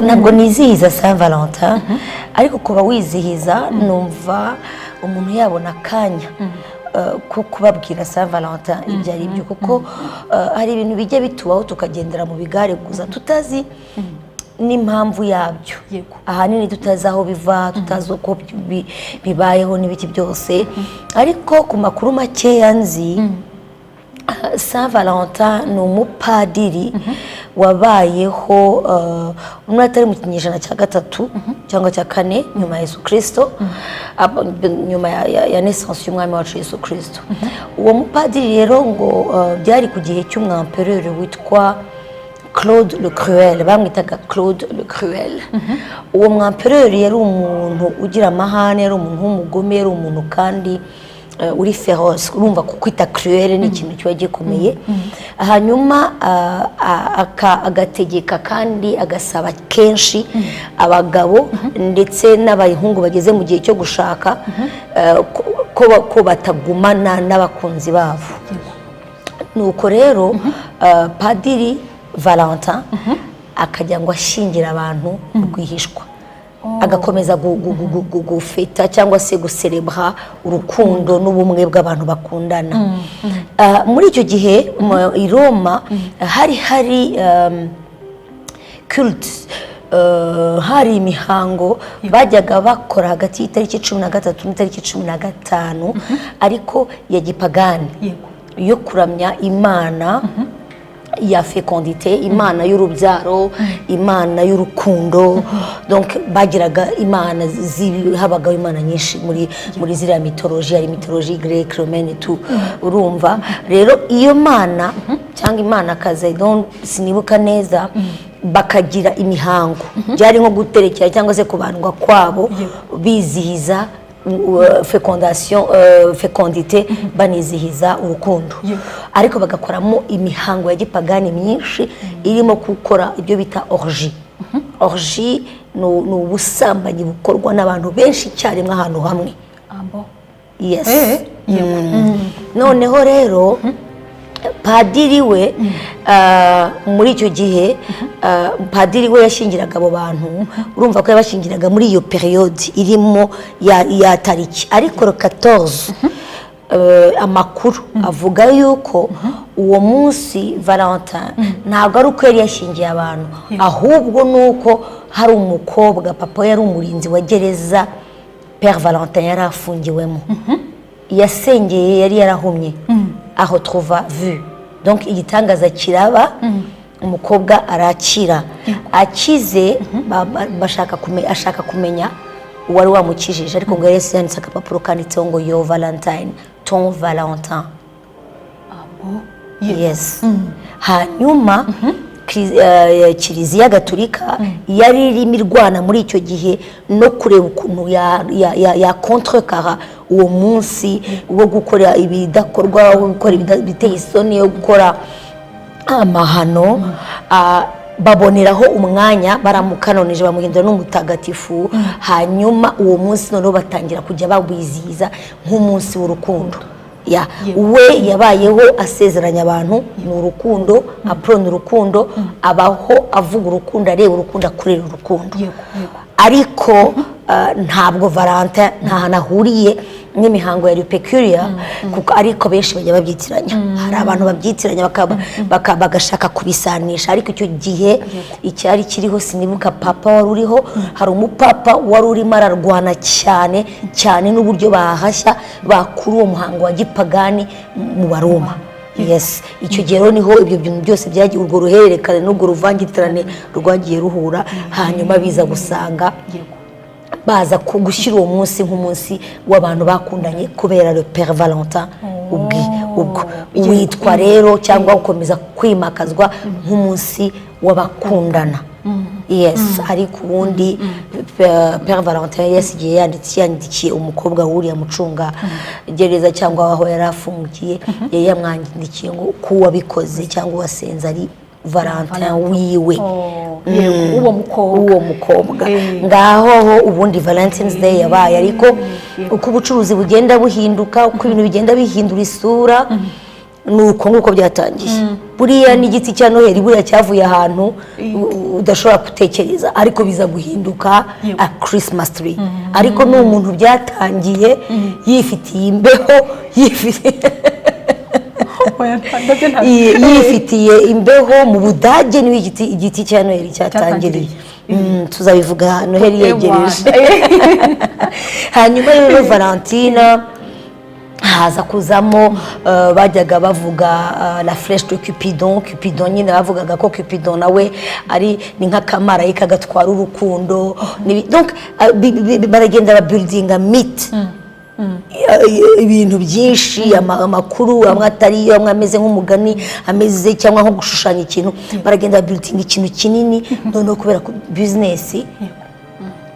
ntabwo nizihiza Saint Valentin ariko kuba wizihiza numva umuntu yabona akanya ko kubabwira Saint Valentin ibyo ari byo kuko hari ibintu bijye bitubaho tukagendera mu bigare gusa tutazi n'impamvu yabyo ahanini tutazi aho biva tutazi uko bibayeho n'ibiki byose ariko ku makuru make yanzi Saint Valentin ni umupadiri wabayeho umwe atari mu kinyejana cya gatatu cyangwa cya kane nyuma ya Yesu Kristo nyuma ya naissance y'umwami wacu Yesu Kristo uwo mupadiri rero ngo byari ku gihe cy'umwampereur witwa Claude le Cruel bamwitaga Claude le Cruel uwo mwampereur yari umuntu ugira amahane yari umuntu w'umugome yari umuntu kandi uri féroce urumva kukwita cruel ni ikintu cyo gikomeye hanyuma agategeka kandi agasaba kenshi abagabo ndetse n'abahungu bageze mu gihe cyo gushaka ko batagumana n'abakunzi babo nuko rero padiri Valentin akajya ngo ashingira abantu rwihishwa agakomeza gufeta cyangwa se guserebra urukundo n'ubumwe bw'abantu bakundana muri icyo gihe i Roma hari culte hari imihango bajyaga bakora hagati y'itariki 13 n'itariki 15 ariko ya gipagani yo kuramya Imana ya fécondité Imana y'urubyaro Imana y'urukundo donc bagiraga Imana habaga Imana nyinshi muri ziriya mythologie hari mythologie grecque romaine tout urumva rero iyo Mana cyangwa Imana kaze donc sinibuka neza bakagira imihango byari nko guterekera cyangwa se kubandwa kwabo bizihiza fécondité banizihiza urukundo ariko bagakoramo imihango ya gipagani myinshi irimo gukora ibyo bita orgie ni ubusambanyi bukorwa n'abantu benshi icyarimwe ahantu hamwe yes noneho rero padiri we muri icyo gihe padiri we yashingiraga abo bantu urumva ko yabashingiraga muri iyo periode irimo ya tariki ariko 14 amakuru avuga yuko uwo munsi Valentin ntabwo ari uko yari yashingiye abantu ahubwo nuko hari umukobwa papa yari umurinzi wa gereza Père Valentin yari afungiwemo yasengeye yari yarahumye aho trouva vu donc igitangaza kiraba umukobwa arakira akize ashaka kumenya uwari wamukijije ariko ngo Yesu yanditse akapapuro kanditseho ngo yo Valentine ton Valentin yes hanyuma Kiliziya Gatolika yari irimo irwana muri icyo gihe no kureba ukuntu ya contrecara uwo munsi wo gukora ibidakorwa wo gukora biteye isoni yo gukora amahano baboneraho umwanya baramukanonije bamuhindura n'umutagatifu hanyuma uwo munsi none batangira kujya bawizihiza nk'umunsi w'urukundo we yabayeho asezeranya abantu mu rukundo aprona urukundo abaho avuga urukundo areba urukundo akorera urukundo ariko ntabwo Valentin ntahanahuriye n'imihango ya peculiar kuko ariko benshi bajya babyitiranya hari abantu babyitiranya bagashaka kubisanisha ariko icyo gihe icyari kiriho sinibuka papa wari uriho hari umupapa wari urimo ararwana cyane n'uburyo bahashya bakuru uwo muhango wa gipagani mu Baroma yes icyo gihe rero niho ibyo bintu byose byagiye urwo ruhererekane n'urwo ruvangitirane rwagiye ruhura hanyuma biza gusanga baza gushyira uwo munsi nk'umunsi w'abantu bakundanye kubera le Père Valentin ubwo witwa rero cyangwa ukomeza kwimakazwa nk'umunsi w'abakundana yes ariko ubundi Père Valentin yasigiye yandikiye umukobwa wuriya mucunga gereza cyangwa aho yari afungiye yamwandikiye ngo ko wabikoze cyangwa wasenze ari Valentin wiwe uwo mukobwa ngaho ubundi Valentine's Day yabaye ariko uko ubucuruzi bugenda buhinduka uko ibintu bigenda bihindura isura nuko nguko byatangiye buriya n'igiti cya Noheli buriya cyavuye ahantu udashobora gutekereza ariko biza guhinduka a Christmas tree ariko ni umuntu byatangiye yifitiye imbeho yifitiye imbeho mu Budage niwe igiti cya Noheli cyatangiriye tuzabivuga Noheli yegereje hanyuma rero Valentina haza kuzamo bajyaga bavuga la flèche de Cupidon nyine bavugaga ko Cupidon nawe ari ni nk'akamarayika gatwara urukundo donc baragenda babuildinga mythe ibintu byinshi amakuru amwe atari amwe ameze nk'umugani ameze cyangwa nko gushushanya ikintu baragenda babuildinga ikintu kinini noneho kubera ko business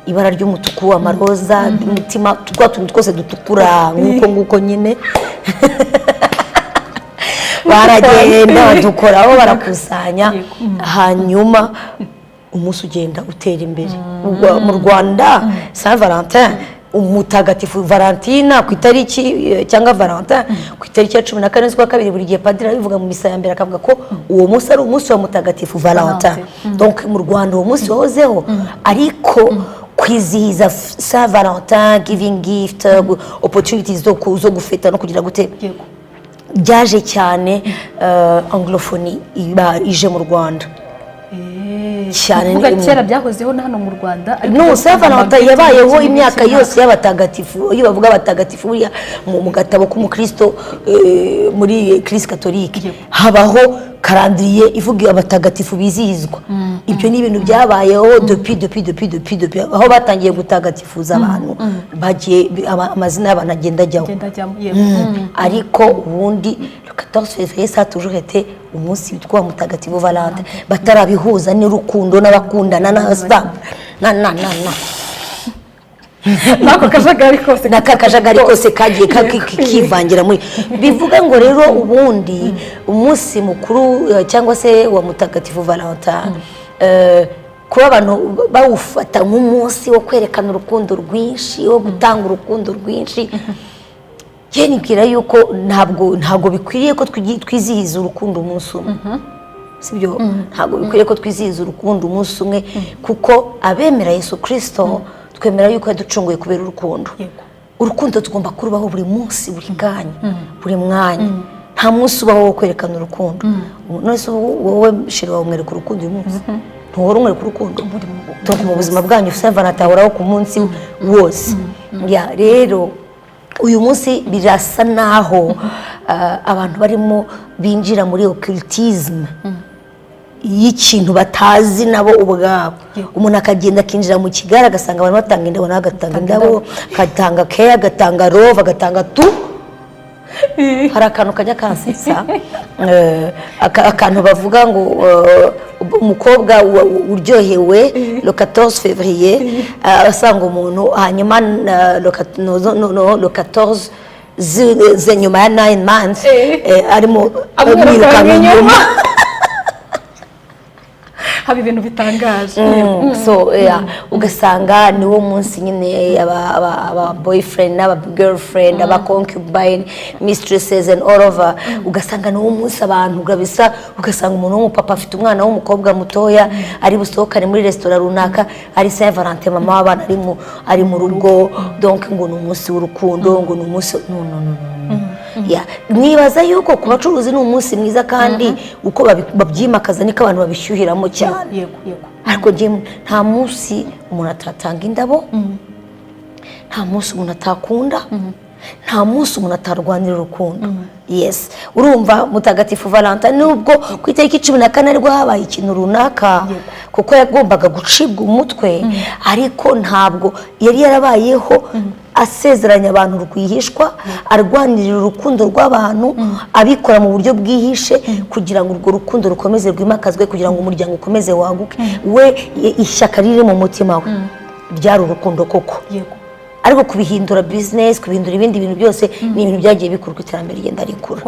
ibara ry'umutuku amaroza umutima tuntu twose dutukura nguko nyine baragenda dukoraho barakusanya hanyuma umunsi ugenda utera imbere mu Rwanda Saint Valentin umutagatifu Valentina ku itariki cyangwa Valentin ku itariki ya 14 z'ukwa kabiri buri gihe padiri abivuga mu misa ya mbere akavuga ko uwo munsi ari umunsi wa mutagatifu Valentin donc mu Rwanda uwo munsi wahozeho ariko kwizihiza Saint Valentin giving gift opportunities zo gufeta no kugira gute byaje cyane anglophonie ije mu Rwanda cyane ni kera byahozeho hano mu Rwanda no Saint Valentin yabayeho imyaka yose y'abatagatifu iyo bavuga abatagatifu mu gatabo k'umukristo muri Eglise catholique habaho calendrier ivuga abatagatifu bizihizwa ibyo ni ibintu byabayeho depuis aho batangiye gutagatifuza abantu bagiye amazina y'abantu agenda ajyaho ariko ubundi le 14 février ça a toujours été umunsi witwa mutagatifu Valentin batarabihuza n'urukundo n'abakundana na nakakajagari kose kagiye kivangira muri bivuga ngo rero ubundi umunsi mukuru cyangwa se wa mutagatifu Valentin kuba abantu bawufata nk'umunsi wo kwerekana urukundo rwinshi wo gutanga urukundo rwinshi nibwira yuko ntabwo bikwiriye ko twizihiza urukundo umunsi umwe sibyo ntabwo bikwiriye ko twizihiza urukundo umunsi umwe kuko abemera Yesu Kristo twemera yuko yaducunguye kubera urukundo tugomba kurubaho buri munsi buri kanya buri mwanya nta munsi ubaho wo kwerekana urukundo none se wowe sheri wawe umwereka urukundo uyu munsi ntuhora umwereka urukundo mu buzima bwanyu Saint Valentin ahoraho ku munsi wose rero uyu munsi birasa naho abantu barimo binjira muri occultisme y'ikintu batazi nabo ubwabo umuntu akagenda akinjira mu kigara agasanga abantu batanga indabo n'agatanga indabo agatanga care agatanga love agatanga hari akantu kajya kansetsa akantu bavuga ngo umukobwa uryohewe le 14 février asanga umuntu hanyuma le 14 nyuma ya 9 months arimo amwirukana inyuma haba ibintu bitangaje ugasanga niwo munsi nyine aba boyfriend n'aba girlfriend aba concubine mistresses and all over ugasanga niwo munsi abantu gabisa ugasanga umuntu w'umupapa afite umwana w'umukobwa mutoya ari busohokane muri restaurant runaka ari Saint Valentin mama w'abana ari mu rugo donc ngo ni umunsi w'urukundo ngo ni umunsi nibaza yuko ku bacuruzi ni umunsi mwiza kandi uko babyimakaza niko abantu babishyuhiramo cyane ariko nta munsi umuntu atatanga indabo nta munsi umuntu atakunda nta munsi umuntu atarwanira urukundo yes urumva mutagatifu Valentin nubwo ku itariki 14 ariko habaye ikintu runaka kuko yagombaga gucibwa umutwe ariko ntabwo yari yarabayeho asezeranya abantu rwihishwa arwanirira urukundo rw'abantu abikora mu buryo bwihishe kugira ngo urwo rukundo rukomeze rwimakazwe kugira ngo umuryango ukomeze waguke we ishyaka riri mu mutima we ryari urukundo koko ariko kubihindura business kubihindura ibindi bintu byose ni ibintu byagiye bikurwa iterambere rigenda rikura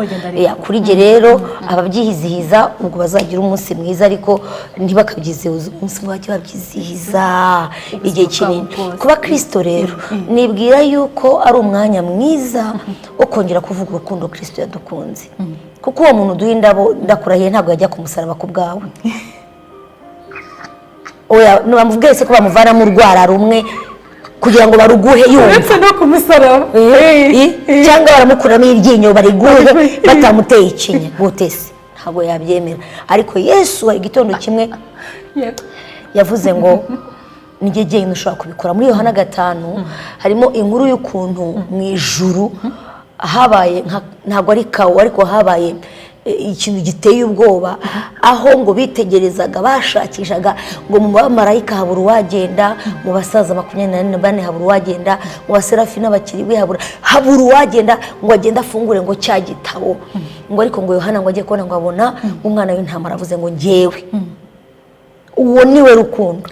kuri ge rero ababyihizihiza ubwo bazagira umunsi mwiza ariko ntibakabyizihiza umunsi ngo bajye babyizihiza igihe kinini kuba Kristo rero nibwira yuko ari umwanya mwiza wo kongera kuvuga urukundo Kristo yadukunze kuko uwo muntu duha indabo ndakurahiye ntabwo yajya ku musaraba ku bwawe. Oya nubamubwiye se ko bamuvana mu rwara rumwe kugira ngo baruguhe yumva uretse no ku musaraba cyangwa baramukuramo iryinyo bariguhe batamuteye ikinya gutese ntabwo yabyemera. Ariko Yesu hari igitondo kimwe yavuze ngo nijye jyenyine ushobora kubikora. Muri Yohana 5 harimo inkuru y'ukuntu mu ijuru habaye ntabwo ari kawo ariko habaye ikintu giteye ubwoba, aho ngo bitegerezaga bashakishaga ngo mu bamarayika habura uwagenda, mu basaza 24 habura uwagenda, mu baserafi n'abakiri habura uwagenda ngo agende afungure ngo cya gitabo. Ngo ariko ngo Yohana ngo agiye kubona ngo abona umwana w'intama aravuze ngo njyewe. Uwo niwe rukundo.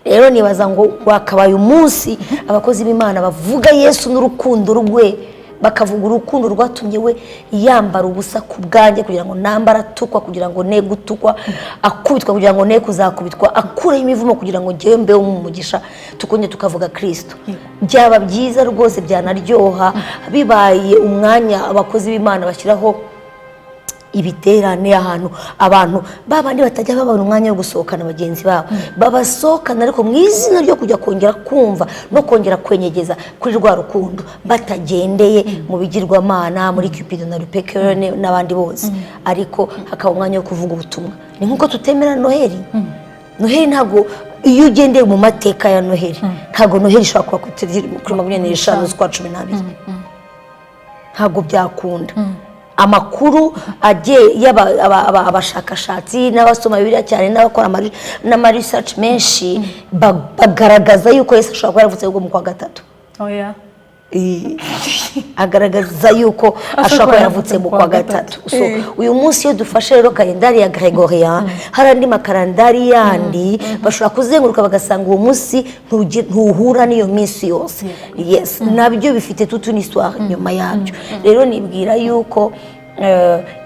Rero nibaza ngo wakabaye umunsi abakozi b'Imana bavuga Yesu n'urukundo rwe, bakavuga urukundo rwatumye we yambara ubusa ku bwanjye kugira ngo nambara atukwa kugira ngo ne gutukwa, akubitwa kugira ngo ne kuzakubitwa, akura imivumo kugira ngo ngewe mbe umugisha, tukonye tukavuga Kristo. Byaba byiza rwose byanaryoha bibaye umwanya abakozi b'Imana bashyiraho ibiterane ahantu abantu babandi batajya babona umwanya wo gusohokana bagenzi babo babasohokana ariko mu izina ryo kujya kongera kumva no kongera kwenyegeza kuri rwa rukundo, batagendeye mu bigirwamana muri Cupid na Rupekere n'abandi bose, ariko hakaba umwanya wo kuvuga ubutumwa. Ni nkuko tutemera Noheli. Noheli ntabwo iyo ugendeye mu mateka ya Noheli ntabwo Noheli ishobora kuba kuri 25 z'ukwa 12 ntabwo byakunda. Amakuru agiye abashakashatsi n'abasoma Bibiliya cyane n'abakora n'ama research menshi bagaragaza yuko Yesu ashobora kuba yaravutse ubwo mu kwa gatatu. Oya agaragaza yuko ashobora kuba yaravutse mu kwa gatatu. So uyu munsi iyo dufashe rero kalendari ya Gregorian hari andi makalendari yandi bashobora kuzenguruka bagasanga uwo munsi ntuhura n'iyo minsi yose. Yes, nabyo bifite toute une histoire nyuma yabyo. Rero nibwira yuko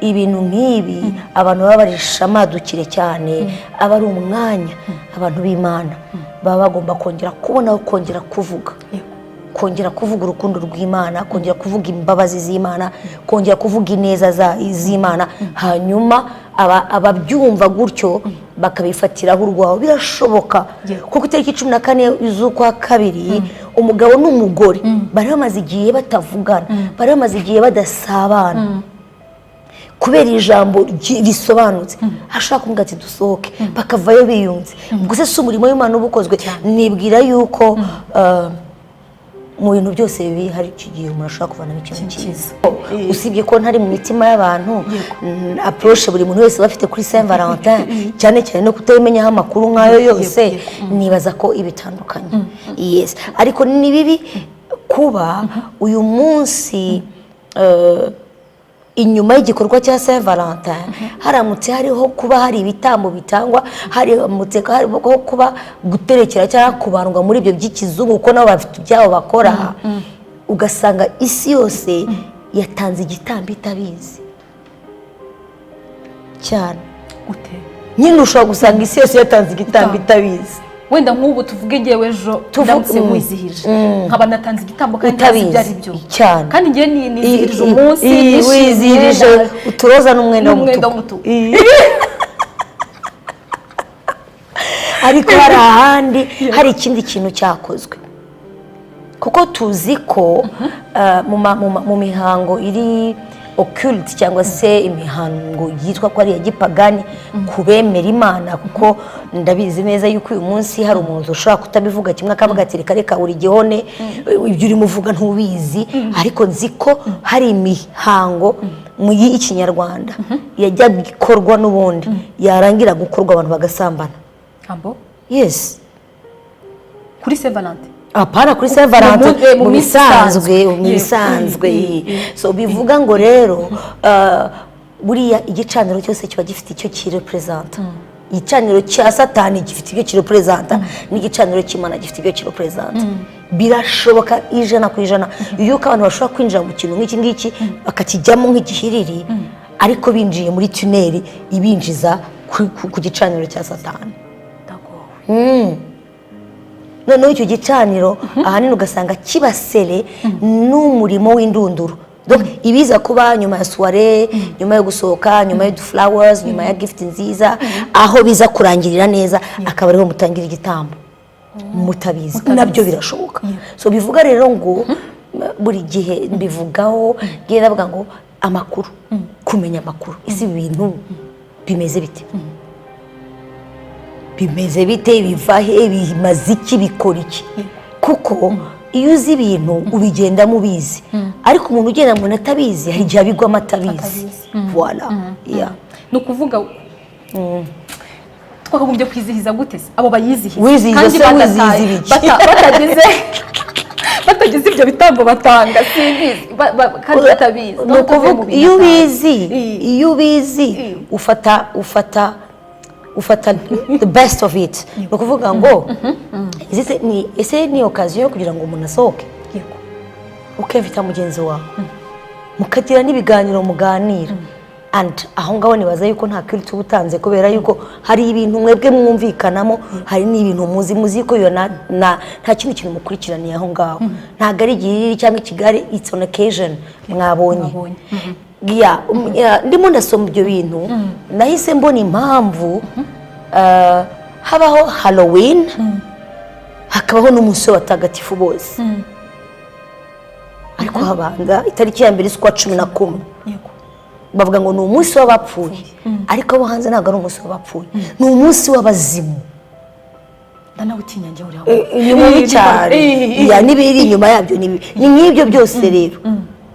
ibintu nk'ibi abantu baba barishamadukire cyane, aba ari umwanya abantu b'Imana baba bagomba kongera kubona, kongera kuvuga, kongera kuvuga urukundo rw'Imana, kongera kuvuga imbabazi z'Imana, kongera kuvuga ineza z'Imana, hanyuma ababyumva gutyo bakabifatiraho urwaho. Birashoboka kuko itariki 14 z'ukwa kabiri umugabo n'umugore bari bamaze igihe batavugana, bari bamaze igihe badasabana kubera ijambo risobanutse. Ashaka kumwe ati dusohoke bakavayo biyunze. Gusa si umurimo w'Imana ubukozwe. Nibwira yuko mu bintu byose bibi hari igihe umuntu ashobora kuvanamo ikintu cyiza. Usibye ko ntari mu mitima y'abantu approche buri muntu wese bafite kuri Saint Valentin cyane cyane no kutayimenyaho amakuru nk'ayo yose, nibaza ko ibitandukanye. Yes, ariko ni bibi kuba uyu munsi inyuma y'igikorwa cya Saint Valentin haramutse hariho kuba hari ibitambo bitangwa, haramutse hariho kuba guterekera cyangwa kubandwa muri ibyo by'ikizungu kuko nabo bafite ibyabo bakora, ugasanga isi yose yatanze igitambo itabizi cyane. Nyine ushobora gusanga isi yose yatanze igitambo itabizi. Wenda nk'ubu tuvuge ngewe ejo ndamutse mwizihije nkaba natanze igitambo kandi ntazi ibyo ari byo, kandi ngewe nizihirije umunsi wizihirije uturoza n'umwenda w'umutuku. Ariko hari ahandi hari ikindi kintu cyakozwe, kuko tuzi ko mu mihango iri occult cyangwa se imihango yitwa ko ari ya gipagani kubemera Imana, kuko ndabizi neza yuko uyu munsi hari umuntu ushobora kutabivuga kimwe akavuga ati reka buri gihone ibyo uri muvuga ntubizi, ariko nzi ko hari imihango mu y'Ikinyarwanda yajya gikorwa n'ubundi yarangira gukorwa abantu bagasambana. Yes, kuri Saint Valentin. Apana kuri Saint Valentin mu bisanzwe. So bivuga ngo rero buriya igicaniro cyose kiba gifite icyo kirepresenta. Igicaniro cya Satani gifite icyo kirepresenta, n'igicaniro cy'Imana gifite icyo kirepresenta. Birashoboka 100% yuko abantu bashobora kwinjira mu kintu nk'iki ngiki bakakijyamo nk'igihiriri, ariko binjiye muri tuneli ibinjiza ku gicaniro cya Satani. Noneho icyo gicaniro ahanini ugasanga kibasere n'umurimo w'indunduro donc ibiza kuba nyuma ya soirée nyuma yo gusohoka nyuma yo flowers nyuma ya gift nziza aho biza kurangirira neza akaba ariho mutangira igitambo mutabizi nabyo birashoboka so bivuga rero ngo buri gihe mbivugaho ngiye navuga ngo amakuru kumenya amakuru isi ibintu bimeze bite biva he bimaze iki bikora iki kuko iyo uzi ibintu ubigenda mubizi ariko umuntu ugenda mu natabizi hari gihe abigwamo atabizi voilà no kuvuga twakagombye kwizihiza gute abo bayizihiza kandi batagize ibyo bitambo batanga simbizi kandi batabizi no kuvuga iyo ubizi ufata the best of it no kuvuga ngo ese ni occasion yo kugira ngo umuntu asohoke ukevita mugenzi wawe mukagira n'ibiganiro muganira and aho ngaho nibaza yuko nta kiri tubutanze kubera yuko hari ibintu mwebwe mwumvikanamo hari n'ibintu muzi ko yo nta kindi kintu mukurikiraniye aho ngaho ntago ari igiriri cyangwa ikigari it's on occasion mwabonye ndimo ndasoma ibyo bintu nahise mbona impamvu habaho Halloween hakabaho n'umunsi w'abatagatifu bose ariko habanza itariki ya mbere z'ukwa 11 bavuga ngo ni umunsi w'abapfuye ariko abo hanze ntabwo ari umunsi w'abapfuye ni umunsi w'abazimu nawe utinyange uri aho ni mubi cyane n'ibiri inyuma yabyo ni nk'ibyo byose rero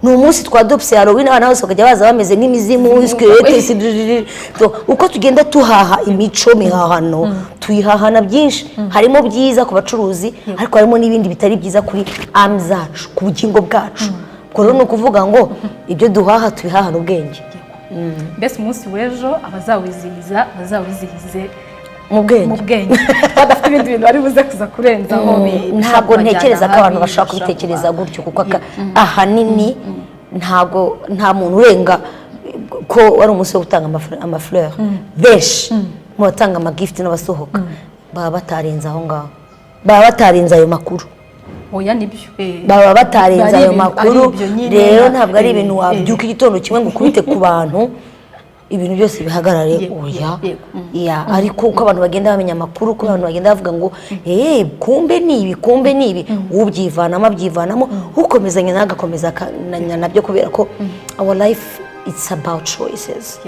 ni umunsi twadopse Halloween abana bose bakajya baza bameze n'imizimu skelete uko tugenda tuhaha imico mihahano tuyihahana byinshi harimo byiza ku bacuruzi ariko harimo n'ibindi bitari byiza kuri arm zacu ku bugingo bwacu rero ni ukuvuga ngo ibyo duhaha tubihahana ubwenge mbese umunsi w'ejo bazawizihize mu bwenge badafite ibindi bintu bari buze kuza kurenzaho ntabwo ntekereza ko abantu bashaka kubitekereza gutyo kuko ahanini ntabwo nta muntu urenga ko wari umunsi wo gutanga amafleur benshi mu batanga amagift n'abasohoka baba batarenze aho ngaho baba batarenze ayo makuru oya nibyo baba batarenze ayo makuru rero ntabwo ari ibintu wabyuka igitondo kimwe ngo ukubite ku bantu ibintu byose bihagarare oya ariko uko abantu bagenda bamenya amakuru uko abantu bagenda bavuga ngo kumbe ni ibi ubyivanamo ukomezanya nagakomeza nabyo kubera ko our life it's about choices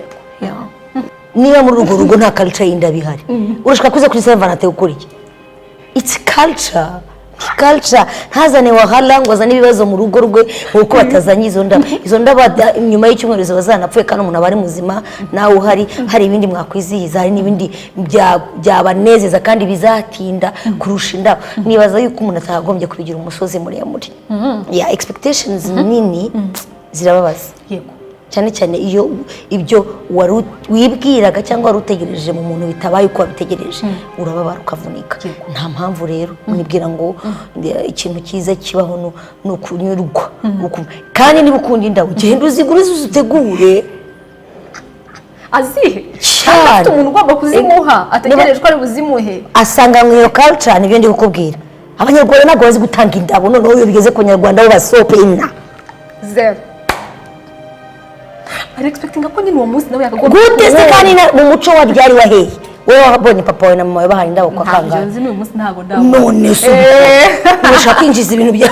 niba muri urwo rugo nta culture y'inda bihari urashaka kuza kuri Saint Valentin ukora iki it's culture ntazane wahala ngo azane ibibazo mu rugo rwe uko batazanye izo ndaba nyuma y'icyumweru bazanapfuye kandi umuntu abari muzima nawe hari ibindi mwakwizihiza hari n'ibindi byabanezeza kandi bizatinda kurusha indabo nibaza yuko umuntu atagombye kubigira umusozi muremure expectations nini zirababaza cyane cyane iyo ibyo wibwiraga cyangwa wari utegereje mu muntu bitabaye uko wabitegereje urababara ukavunika nta mpamvu rero nibwira ngo ikintu cyiza kibaho ni ukunyurwa kandi niba ukunda indabo ugenda uzitegure azihe cyane umuntu ugomba kuzimuha ategereje ko ari buzimuhe asanga mu iyo culture nibyo ndi kukubwira abanyarwanda ntabwo bazi gutanga indabo noneho iyo bigeze ku Nyarwanda bo basope ina zero ari expecting ko nyine uwo munsi nawe yakagomba gute se kandi mu muco wa byari waheye wowe wabonye papa wawe na mama wawe bahaye indabo kwa kanga ntabwo uyu munsi ntabwo ndabo none se urashaka kwinjiza ibintu bya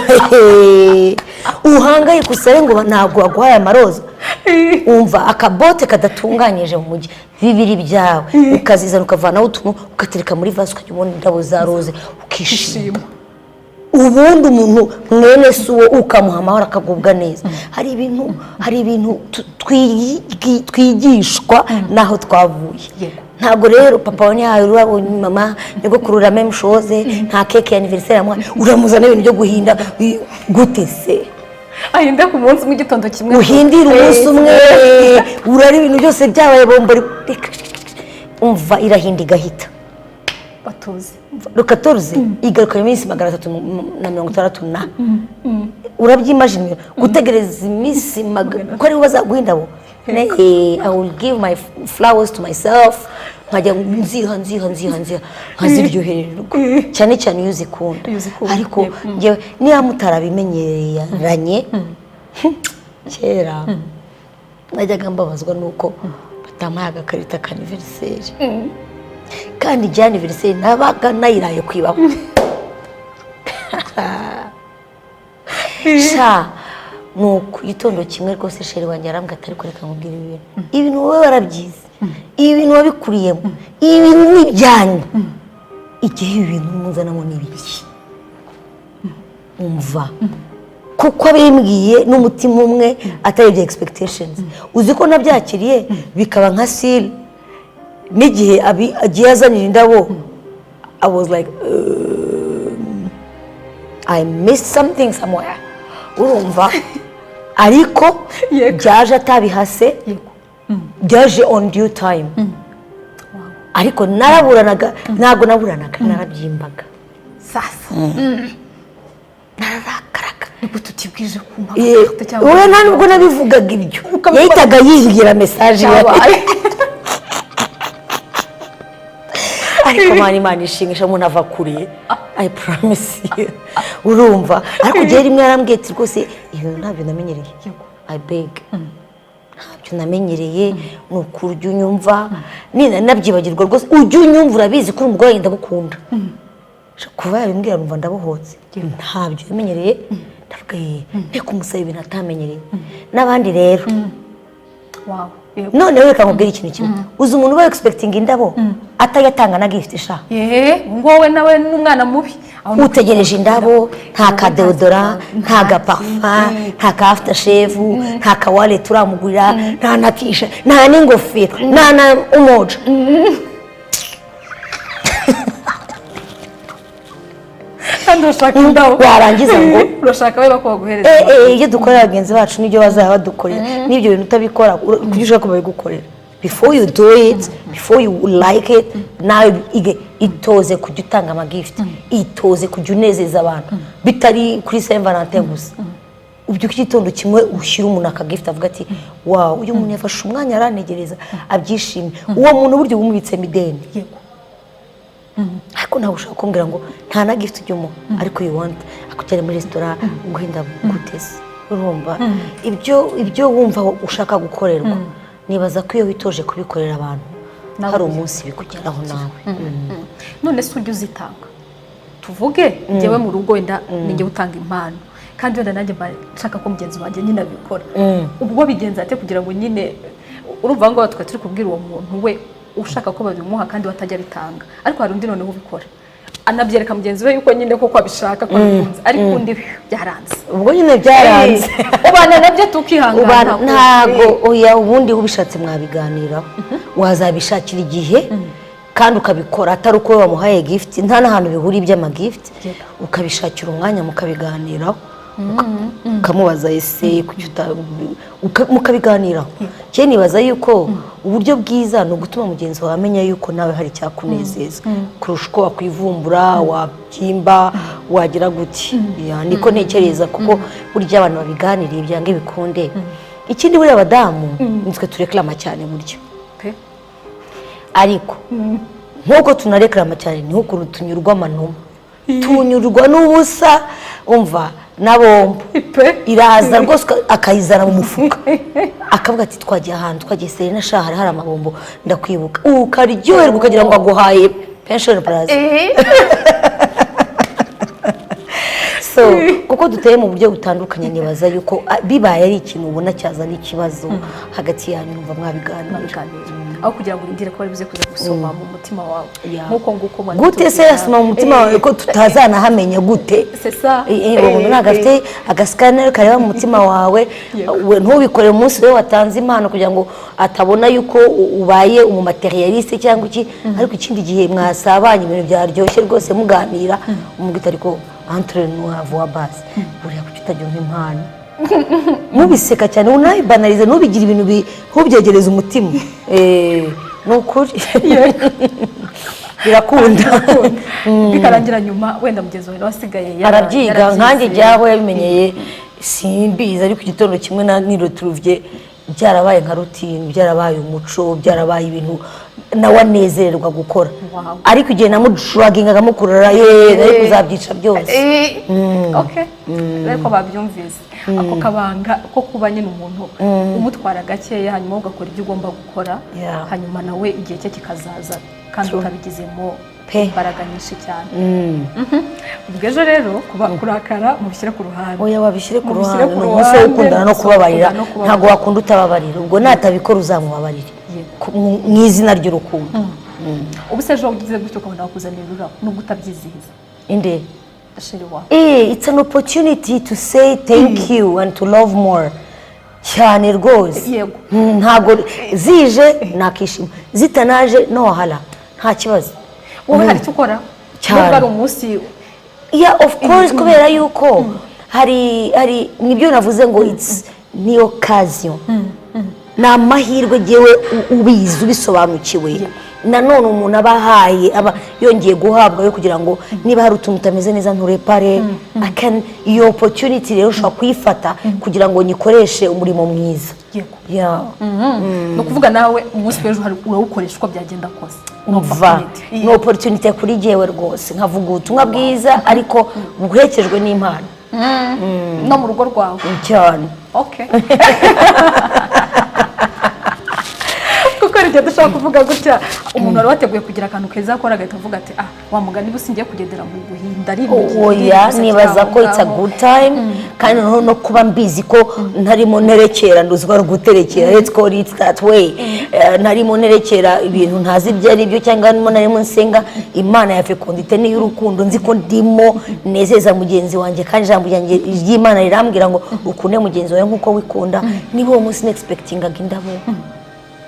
uhangaye kusare ngo ntabwo waguhaye amaroza umva akabote kadatunganyije mu mujyi bibiri byawe ukazizana ukavanaho utuntu ugatereka muri vase ukajya ubona indabo za rose ukishima ubundi umuntu mwene suwo ukamuha amahoro akagubwa neza hari ibintu twigishwa naho twavuye ntabwo rero papa wawe ntiyahaye ururabo mama nyogokuru la même chose nta keke ya anniversaire amwe uramuzana ibintu byo guhinda gute se ahinda ku munsi mu gitondo kimwe uhindira umunsi umwe urari ibintu byose byabaye bombori umva irahinda igahita batuzi rukatoruze igaruka iminsi 364 urabyimagine gutegereza iminsi ko ari bazaguha indabo I will give my flowers to myself nkajya nziha nkaziryohererwa cyane cyane iyo uzikunda ariko njyewe niba mutarabimenyeranye kera najyaga mbabazwa nuko batampaye agakarita ka anniversaire kandi ijya anniversaire nabaga nayiraye kwibaho sha nuko igitondo kimwe rwose sheri wanjye arambwira ati ariko reka nkubwire ibintu wowe warabyize ibi bintu wabikuriyemo ibi bintu ni ibyanyu igihe ibi bintu muzanamo ni ibiki umva kuko abimbwiye n'umutima umwe atari ibyo expectations uzi ko nabyakiriye bikaba nka seal n'igihe agiye azanira indabo I was like I missed something somewhere urumva ariko byaje atabihase byaje on due time ariko naraburanaga ntabwo naburanaga narabyimbaga sasa narakaraga niko tutibwije kumpa wowe nta nubwo nabivugaga ibyo yahitaga yibwira message ariko Imana ishingisha umuntu ava kure I promise you urumva ariko igihe rimwe yarambwiye ati rwose ibintu ntabyo namenyereye I beg ntabyo namenyereye ni ukurya unyumva nabyibagirwa rwose ujya unyumva urabizi ko umugore yenda gukunda kuva yabimbwira numva ndabohotse ntabyo yamenyereye ndavuga reka umusaba ibintu atamenyereye n'abandi rero none reka nkubwire ikintu kimwe uzi umuntu uba expecting indabo atayatanga na gift sha ngowe nawe n'umwana mubi utegereje indabo nta ka deodorant nta ga parfum nta ka after shave nta ka wallet uramugurira nta na t-shirt nta n'ingofero nta na umoja kandi urashaka indabo warangiza ngo urashaka we bakoguhereza iyo dukorera bagenzi bacu n'ibyo bazaba badukorera n'ibyo bintu utabikora kugira ushaka kubigukorera before you do it before you like it nawe itoze kujya utanga amagift itoze kujya unezeza abantu bitari kuri Saint Valentin gusa ubyuka igitondo kimwe ushyira umuntu akagift avuga ati wow uyu muntu yafashe umwanya aranegereza abyishimye uwo muntu buryo bumubitse mideni ariko nawe ushaka kumbwira ngo nta na gift ujya umuha ariko you want akujyana muri restaurant guhinda gutese urumva ibyo wumva ushaka gukorerwa nibaza ko iyo witoje kubikorera abantu hari umunsi bikugeraho nawe none se ujya uzitanga tuvuge njyewe mu rugo wenda ninjye utanga impano kandi wenda nanjye nshaka ko mugenzi wanjye nyine abikora ubwo bigenza ate kugira ngo nyine urumva ngo twe turi kubwira uwo muntu we ushaka ko babimuha kandi batajya bitanga ariko hari undi noneho ubikora anabyereka mugenzi we yuko nyine koko abishaka ko bikunze ariko undi byaranze ubwo nyine byaranze ubana nabyo tukihangana ntago oya ubundi ubishatse mwabiganiraho wazabishakira igihe kandi ukabikora atari uko wamuhaye gift nta n'ahantu bihuri iby'amagift ukabishakira umwanya mukabiganiraho ukamubaza ese mukabiganiraho cyane nibaza yuko uburyo bwiza ni ugutuma mugenzi wawe amenya yuko nawe hari icyakunezeza kurusha uko wakwivumbura wabyimba wagira guti niko ntekereza kuko burya abantu babiganiriye byanga ibikunde ikindi buriya abadamu nitwe tureklama cyane buryo ariko nk'uko tunareklama cyane ni ukuntu tunyurwa amanuma tunyurwa n'ubusa umva na bombo iraza rwose akayizana mu mufuka akavuga ati twagiye ahantu twagiye Serena sha hari amabombo ndakwibuka ukaryoherwa ukagira ngo aguhaye pension plaza so kuko duteye mu buryo butandukanye nibaza yuko bibaye ari ikintu ubona cyazana ikibazo hagati yanyu numva mwabiganira aho kugira ngo urindire ko bari buze kuza gusoma mu mutima wawe nkuko nguko mwana gute se yasoma mu mutima wawe ko tutazanahamenya gute sesa umuntu nagafite agascanner kareba mu mutima wawe ntubikore umunsi we watanze impano kugira ngo atabona yuko ubaye umumaterialiste cyangwa iki ariko ikindi gihe mwasabanye ibintu byaryoshye rwose muganira umugita ariko entre nous à voix basse buriya kuki utajya impano mubiseka cyane unayibanalize nubigira ibintu nk'ubyegereza umutima ni ukuri birakunda bikarangira nyuma wenda mugenzi wawe wasigaye arabyiga nkanjye jyaho yabimenyeye simbizi ariko igitondo kimwe na niro turuvye byarabaye nka routine byarabaye umuco byarabaye ibintu nawe anezererwa gukora Wow. ariko igihe namudraginga akamukurura ari kuzabyica byose okay reko babyumvise ako kabanga ko kuba nyine umuntu umutwara gakeya hanyuma ugakora ibyo ugomba gukora Yeah. hanyuma nawe igihe cye kikazaza kandi ukabigizemo Pe. imbaraga nyinshi cyane ubwo ejo rero kurakara mubishyire ku ruhande oya wabishyire ku Mubishyire ruhande ku ni umunsi wo ruhande, gukundana no umunsi wo kubabarira gukundana no kubabarira. ntabwo wakunda utababarira ubwo natabikora uzamubabarire mu izina ry'urukundo ubu se ejo ugize gutyo ukabona wakuzanira ururabo nubwo utabyizihiza inde sheri wawe it's an opportunity to say thank you and to love more cyane rwose Yego. ntabwo zije nakishima zitanaje no wahala nta kibazo wowe hari icyo ukora Cyane. nubwo ari umunsi yeah of course kubera yuko hari nibyo navuze ngo it's ni occasion ni amahirwe jewe ubizi ubisobanukiwe nanone umuntu aba ahaye aba yongeye guhabwa yo kugira ngo niba hari utuntu utameze neza nturepare iyo opportunity rero ushobora kuyifata kugira ngo nyikoreshe umurimo mwiza Yego. yeah. ni ukuvuga nawe umunsi w'ejo urawukoresha uko byagenda kose umva ni opportunity kuri jewe rwose nkavuga ubutumwa bwiza ariko buherekejwe n'impano no mu rugo rwawe cyane okay kuko ari igihe dushobora kuvuga gutya umuntu wari wateguye kugira akantu keza akora agahita avuga ati wa mugani busi ngiye kugendera mu guhinda ari oya nibaza ko it's a good time kandi no kuba mbizi ko ntarimo nerekera nduzwa ruguterekera let's call it that way ntarimo nerekera ibintu ntazi ibyo ari byo cyangwa narimo nsenga imana ya fecondité ni y'urukundo nzi ko ndimo nezeza mugenzi wanjye kandi ijambo ryanjye ry'Imana rirambwira ngo ukunde mugenzi wawe nkuko wikunda niba uwo munsi expectingaga indabo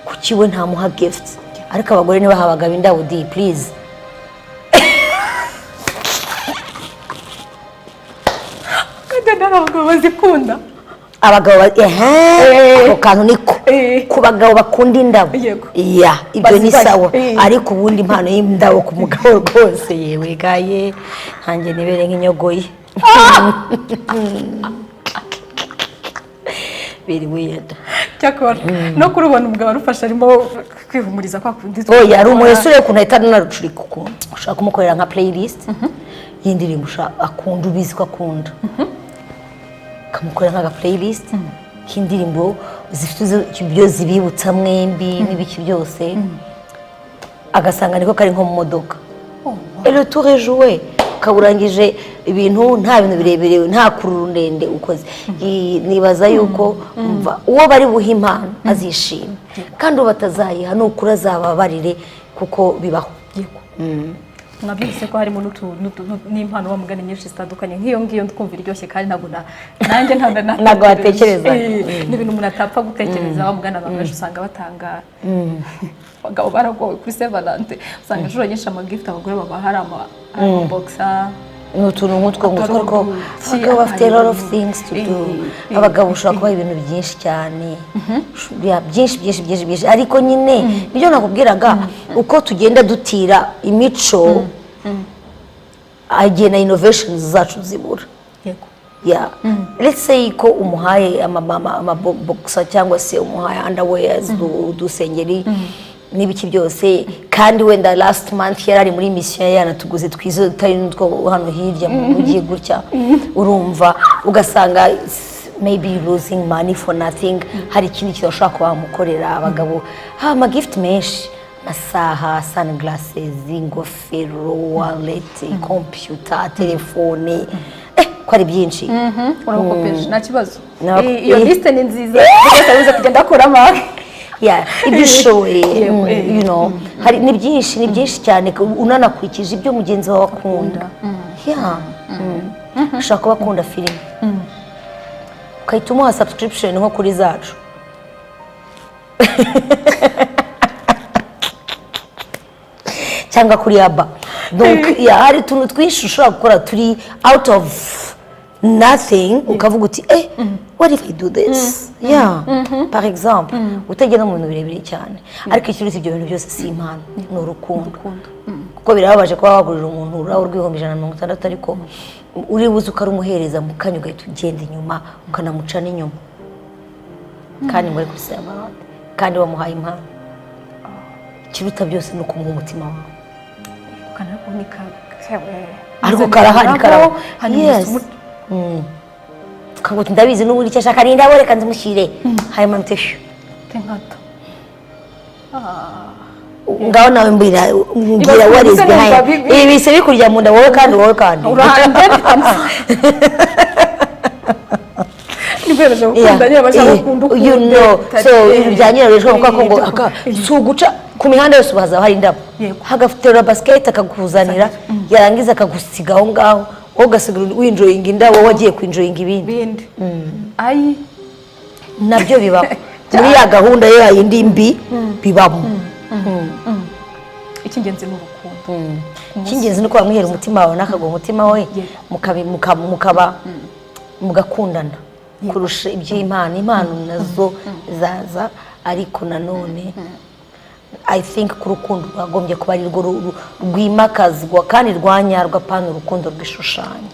kuki we ntamuha gift ariko abagore niba habagaba indabo di please ntabwo bazikunda abagabo ako kantu niko ku bagabo bakunda indabo Yego. ibyo ni Bazibaye. sawa ariko ubundi impano y'indabo ku mugabo rwose yewe gaye ntange nibere nk'inyogoye biri weird cyakora no kuri ubona umugabo arufasha arimo kwihumuriza kwa kundi oya ari umuresure ukuntu ahita anarucurika ukuntu ushaka kumukorera nka playlist y'indirimbo akunda ubizi ko akunda kamukorera nk'aga playlist k'indirimbo zifite ibyo zibibutsa mwembi n'ibiki byose agasanga niko kari nko mu modoka le tour est joué kaburangije ibintu nta bintu birebire nta kururu ndende ukoze nibaza yuko uwo bari buha impano azishima kandi batazayiha nukura azababarire kuko bibaho mwabyumvise ko harimo n'impano bamugana nyinshi zitandukanye nk'iyo ngiyo twumva iryoshye kandi nanjye ntabwo watekereza ni ibintu umuntu atapfa gutekereza bamugana abantu benshi usanga batangara abagabo baragowe kuri Saint Valentin usanga inshuro nyinshi amagift abagore baba hari amabogisa ni utuntu nk'utwo ngutwo abagabo bafite a lot of things to do abagabo ushobora kubaha ibintu byinshi cyane byinshi ariko nyine nibyo nakubwiraga uko tugenda dutira imico agena innovations zacu zibura let's say ko umuhaye amabogisa cyangwa se umuhaye underwears udusengeri n'ibiki byose kandi wenda last month yarari muri mission yanatuguze twizo tutari n'utwo hano hirya mu mujyi gutya urumva ugasanga maybe losing money for nothing hari ikindi kintu ushaka kubamukorera abagabo ama gift menshi amasaha sunglasses ingofero wallet computer telefone ko ari byinshi urakopeje nta kibazo iyo liste ni nziza byose biza kugenda akuramo ibyo ushoboye hari ni byinshi cyane unanakurikije ibyo mugenzi wawe akunda ushaka kuba akunda filime ukahita umuha subscription nko kuri zacu cyangwa kuri aba hari utuntu twinshi ushobora gukora turi out of nothing ukavuga uti what if I do this par exemple utagenda mu bintu birebire cyane ariko ikiruta ibyo bintu byose si impano ni urukundo kuko birababaje kuba wagurira umuntu uraho rw'ibihumbi 160 ariko uri buze ukarumuhereza mu kanya ugahita ugenda inyuma ukanamuca n'inyuma kandi ngo ari kuri Saint Valentin kandi wamuhaye impano kiruta byose ni ukumuha umutima wawe ukanakunika ariko karahari yes kaguti ndabizi n'ubundi icyo ashaka ni ndabo reka nzimushyire hanyuma muteshe tenkata ngaho nawe mbwira what is behind ibi bise bikurya mu nda wowe kandi urahanje you know so ibijyanye rero ushobora kuvuga ko suguca ku mihanda yose ubaza hari indabo hagafatira basket akakuzanira yarangiza akagusiga aho ngaho wowe ugasigara winjoyinga indabo wagiye kwinjoyinga ibindi ayi nabyo bibaho muri ya gahunda ya yindi mbi bibamo icy'ingenzi ni urukundo icy'ingenzi ni uko wamwihera umutima wawe n'akaguha umutima we mukaba mugakundana kurusha impano nazo zaza ariko nanone I think ku rukundo rwagombye kuba ari rwo rwimakazwa kandi rwanyarwa pana urukundo rw'ishushanya.